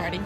starting.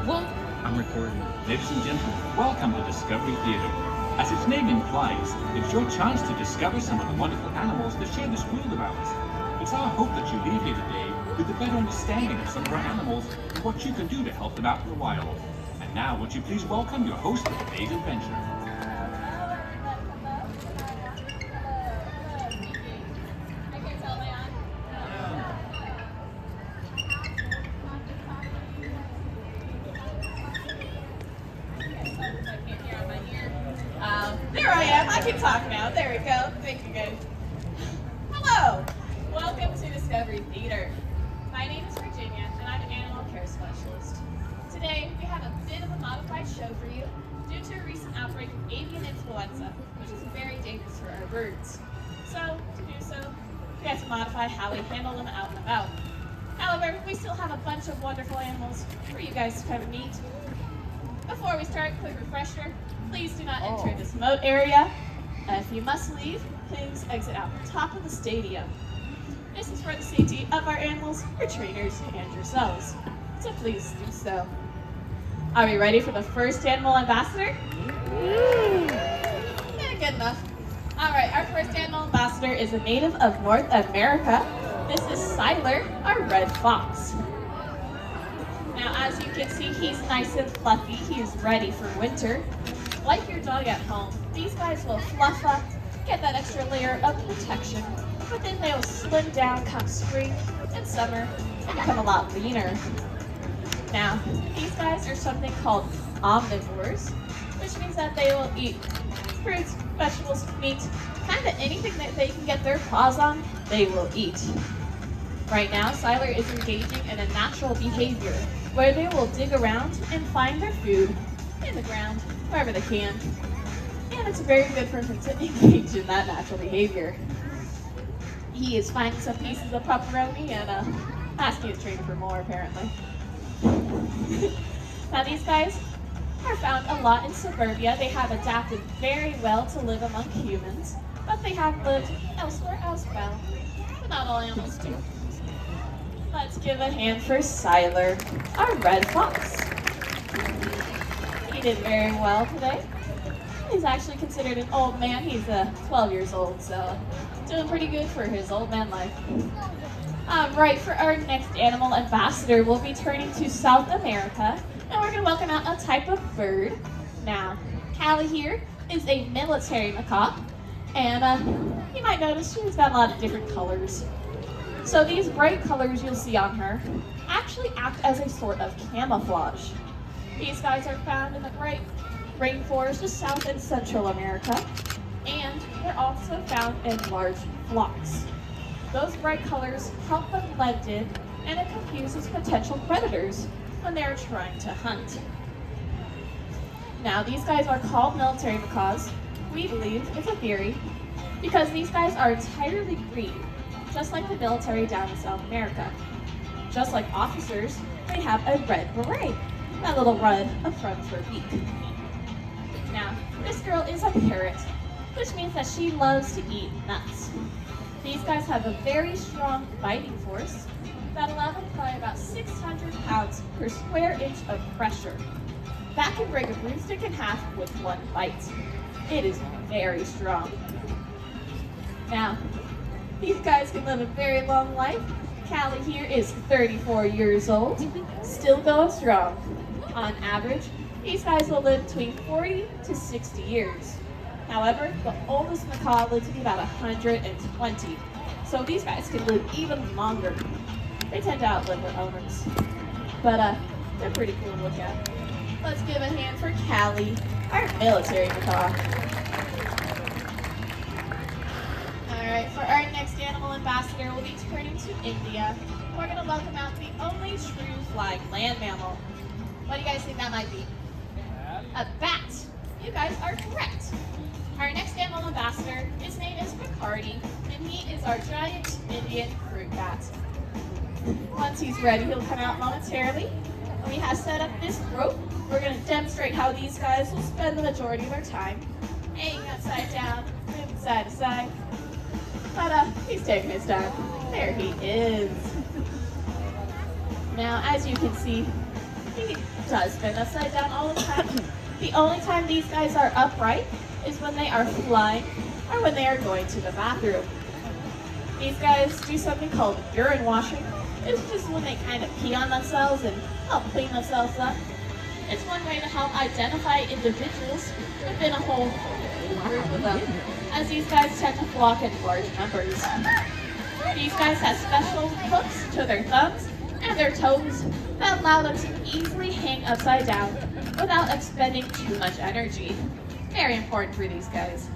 What? I'm recording. Ladies and gentlemen, welcome to Discovery Theatre. As its name implies, it's your chance to discover some of the wonderful animals that share this world of ours. It's our hope that you leave here today with a better understanding of some of our animals and what you can do to help them out in the wild. And now, would you please welcome your host for today's adventure? There I am. I can talk now. There we go. Thank you, guys. Hello. Welcome to Discovery Theater. My name is Virginia, and I'm an animal care specialist. Today, we have a bit of a modified show for you due to a recent outbreak of avian influenza, which is very dangerous for our birds. So, to do so, we have to modify how we handle them out and about. However, we still have a bunch of wonderful animals for you guys to come and meet. Before we start, quick refresher. Please do not enter this moat area. If you must leave, please exit out the top of the stadium. This is for the safety of our animals, your trainers, and yourselves. So please do so. Are we ready for the first animal ambassador? Yeah, good enough. All right, our first animal ambassador is a native of North America. This is Siler, our red fox. Now, as you can see, he's nice and fluffy. He is ready for winter. Like your dog at home, these guys will fluff up, get that extra layer of protection, but then they'll slim down come spring and summer and become a lot leaner. Now, these guys are something called omnivores, which means that they will eat fruits, vegetables, meat, kind of anything that they can get their paws on, they will eat. Right now, Siler is engaging in a natural behavior where they will dig around and find their food in the ground, wherever they can. And it's very good for him to engage in that natural behavior. He is finding some pieces of pepperoni and asking his trainer for more, apparently. Now these guys are found a lot in suburbia. They have adapted very well to live among humans, but they have lived elsewhere as well. But not all animals do. Let's give a hand for Siler, our red fox. He did very well today. He's actually considered an old man. He's 12 years old, so doing pretty good for his old man life. Right, for our next animal ambassador, we'll be turning to South America, and we're going to welcome out a type of bird. Now, Callie here is a military macaw, and you might notice she's got a lot of different colors. So these bright colors you'll see on her actually act as a sort of camouflage. These guys are found in the great rainforest of South and Central America, and they're also found in large flocks. Those bright colors help them blend in, and it confuses potential predators when they're trying to hunt. Now, these guys are called military macaws. We believe it's a theory, because these guys are entirely green, just like the military down in South America. Just like officers, they have a red beret, that little red up front of her beak. Now, this girl is a parrot, which means that she loves to eat nuts. These guys have a very strong biting force that allow them to apply about 600 pounds per square inch of pressure. That can break a broomstick in half with one bite. It is very strong. Now, these guys can live a very long life. Callie here is 34 years old, still going strong. On average, these guys will live between 40 to 60 years. However, the oldest macaw lived to be about 120. So these guys can live even longer. They tend to outlive their owners. But they're pretty cool to look at. Let's give a hand for Callie, our military macaw. Alright, for our next animal ambassador, we'll be turning to India. We're going to welcome out the only true flying land mammal. What do you guys think that might be? A bat. You guys are correct. Our next animal ambassador, his name is Picardy, and he is our giant Indian fruit bat. Once he's ready, he'll come out momentarily. We have set up this rope. We're going to demonstrate how these guys will spend the majority of their time hanging upside down, moving side to side. But he's taking his time. There he is. Now, as you can see, he does spin upside down all the time. The only time these guys are upright is when they are flying or when they are going to the bathroom. These guys do something called urine washing. It's just when they kind of pee on themselves and help clean themselves up. It's one way to help identify individuals within a whole group of them, as these guys tend to flock in large numbers. These guys have special hooks to their thumbs and their toes that allow them to easily hang upside down without expending too much energy. Very important for these guys.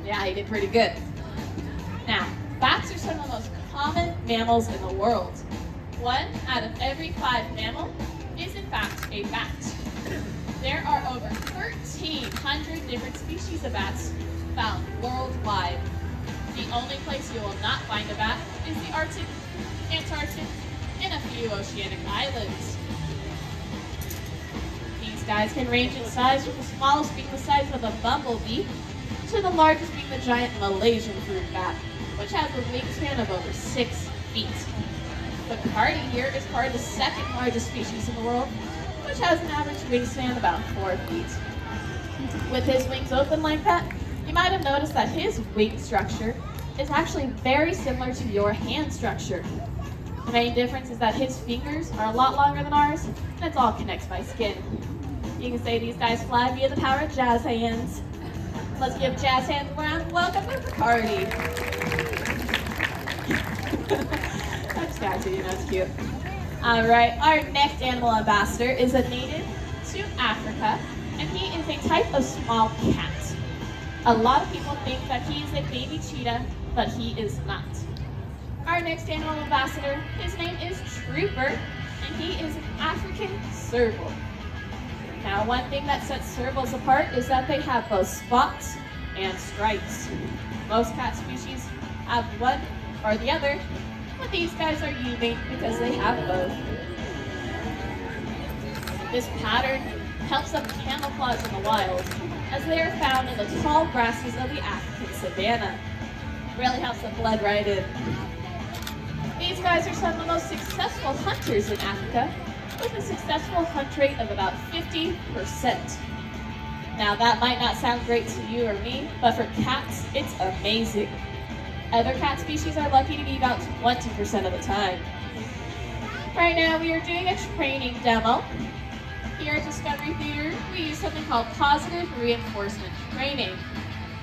Yeah, he did pretty good. Now, bats are some of the most common mammals in the world. 1 out of every 5 mammal is in fact a bat. There are over 1,300 different species of bats found worldwide. The only place you will not find a bat is the Arctic, Antarctic, and a few oceanic islands. These guys can range in size from the smallest being the size of a bumblebee to the largest being the giant Malaysian fruit bat, which has a wingspan of over 6 feet. The Cardi here is part of the second largest species in the world, which has an average wingspan of about 4 feet. With his wings open like that, you might have noticed that his wing structure is actually very similar to your hand structure. The main difference is that his fingers are a lot longer than ours, and it's all connects by skin. You can say these guys fly via the power of jazz hands. Let's give jazz hands a round. Welcome to Cardi. I just got to, you know, it's cute. All right, our next animal ambassador is a native to Africa, and he is a type of small cat. A lot of people think that he is a baby cheetah, but he is not. Our next animal ambassador, his name is Trooper, and he is an African serval. Now, one thing that sets servals apart is that they have both spots and stripes. Most cat species have one or the other, but these guys are unique because they have both. This pattern helps them camouflage in the wild, as they are found in the tall grasses of the African savanna. Really helps them blend right in. These guys are some of the most successful hunters in Africa, with a successful hunt rate of about 50%. Now, that might not sound great to you or me, but for cats, it's amazing. Other cat species are lucky to be about 20% of the time. Right now, we are doing a training demo. Here at Discovery Theater, we use something called positive reinforcement training.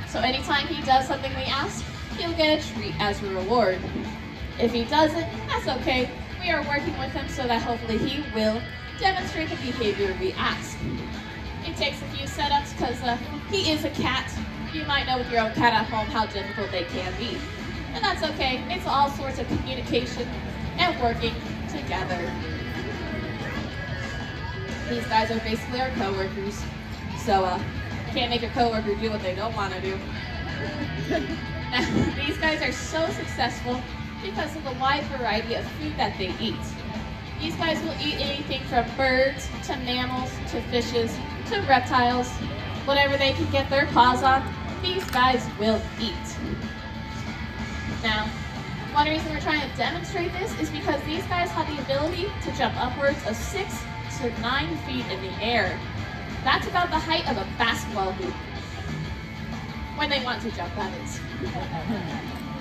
So anytime he does something we ask, he'll get a treat as a reward. If he doesn't, that's okay. We are working with him so that hopefully he will demonstrate the behavior we ask. It takes a few setups because he is a cat. You might know with your own cat at home how difficult they can be. And that's okay. It's all sorts of communication and working together. These guys are basically our coworkers. So can't make a coworker do what they don't want to do. Now, these guys are so successful because of the wide variety of food that they eat. These guys will eat anything from birds to mammals to fishes to reptiles. Whatever they can get their paws on, these guys will eat. Now, one reason we're trying to demonstrate this is because these guys have the ability to jump upwards of 6 to 9 feet in the air. That's about the height of a basketball hoop. When they want to jump, that is.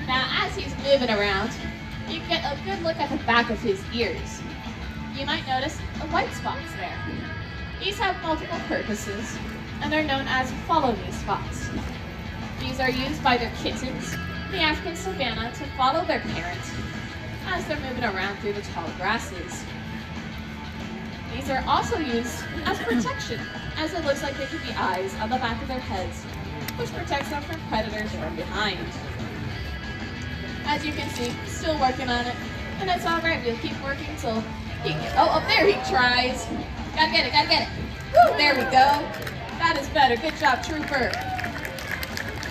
Now, as he's moving around, you get a good look at the back of his ears. You might notice the white spots there. These have multiple purposes, and they're known as follow-me spots. These are used by their kittens in the African savanna to follow their parents as they're moving around through the tall grasses. These are also used as protection, as it looks like they could be eyes on the back of their heads, which protects them from predators from behind. As you can see, still working on it, and it's all right. We'll keep working until he up there he tries. Gotta get it. Woo, there we go. That is better. Good job, Trooper.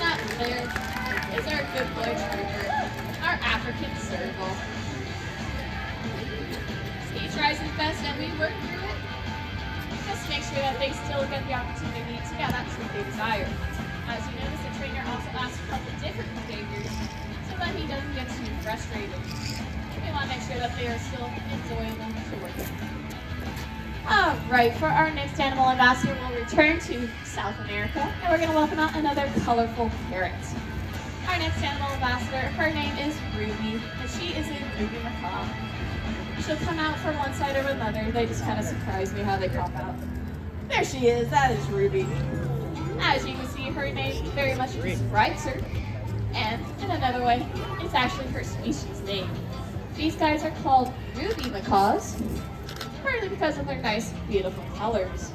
Not there is our good boy Trooper, our African serval. He tries his best, and we work through it. Just make sure that they still get the opportunity to get that's what they desire. As you notice, the trainer also asks a couple different behaviors so that he frustrated. We want to make sure that they are still enjoyable to work with. Alright, for our next animal ambassador, we'll return to South America, and we're going to welcome out another colorful parrot. Our next animal ambassador, her name is Ruby, and she is a Ruby macaw. She'll come out from one side or another. They just kind of surprise me how they pop out. There she is, that is Ruby. As you can see, her name very much describes her, and in another way, it's actually her species name. These guys are called Ruby macaws, partly because of their nice, beautiful colors.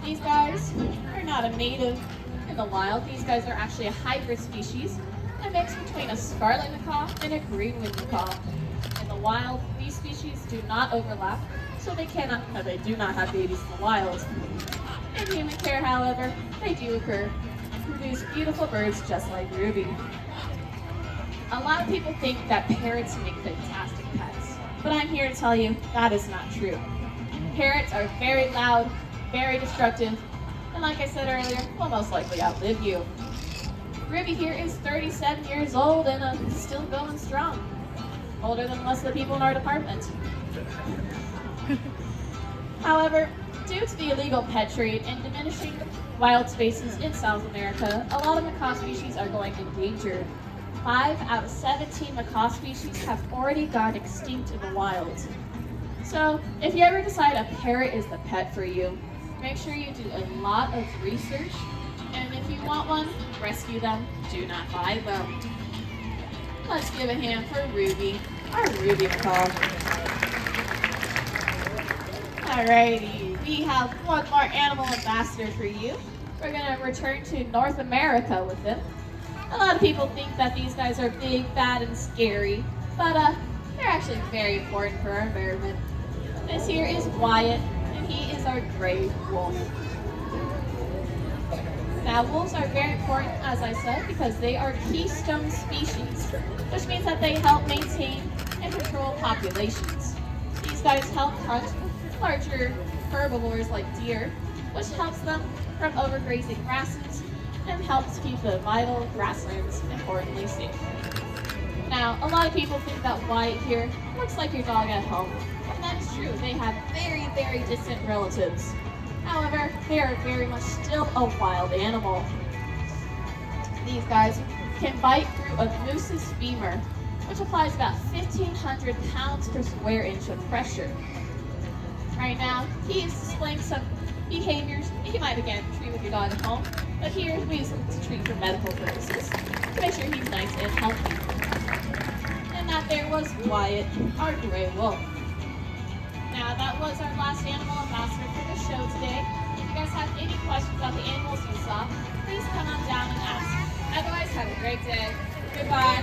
These guys are not a native in the wild. These guys are actually a hybrid species, a mix between a scarlet macaw and a green-winged macaw. In the wild, these species do not overlap, so they do not have babies in the wild. In human care, however, they do occur and produce beautiful birds just like Ruby. A lot of people think that parrots make fantastic pets, but I'm here to tell you that is not true. Parrots are very loud, very destructive, and like I said earlier, will most likely outlive you. Ruby here is 37 years old and still going strong. Older than most of the people in our department. However, due to the illegal pet trade and diminishing wild spaces in South America, a lot of macaw species are going endangered. 5 out of 17 macaw species have already gone extinct in the wild. So, if you ever decide a parrot is the pet for you, make sure you do a lot of research, and if you want one, rescue them, do not buy them. Let's give a hand for Ruby, our Ruby macaw. Alrighty, we have one more animal ambassador for you. We're going to return to North America with them. A lot of people think that these guys are big, bad, and scary, but they're actually very important for our environment. This here is Wyatt, and he is our gray wolf. Now, wolves are very important, as I said, because they are keystone species, which means that they help maintain and control populations. These guys help hunt larger herbivores like deer, which helps them from overgrazing grasses and helps keep the vital grasslands importantly safe. Now, a lot of people think that Wyatt here looks like your dog at home, and that is true. They have very, very distant relatives. However, they are very much still a wild animal. These guys can bite through a moose's femur, which applies about 1,500 pounds per square inch of pressure. Right now, he is displaying some behaviors you might again treat with your dog at home, but here we use him to treat for medical purposes, to make sure he's nice and healthy. And that there was Wyatt, our gray wolf. Now, that was our last animal ambassador for the show today. If you guys have any questions about the animals you saw, please come on down and ask. Otherwise, have a great day. Goodbye.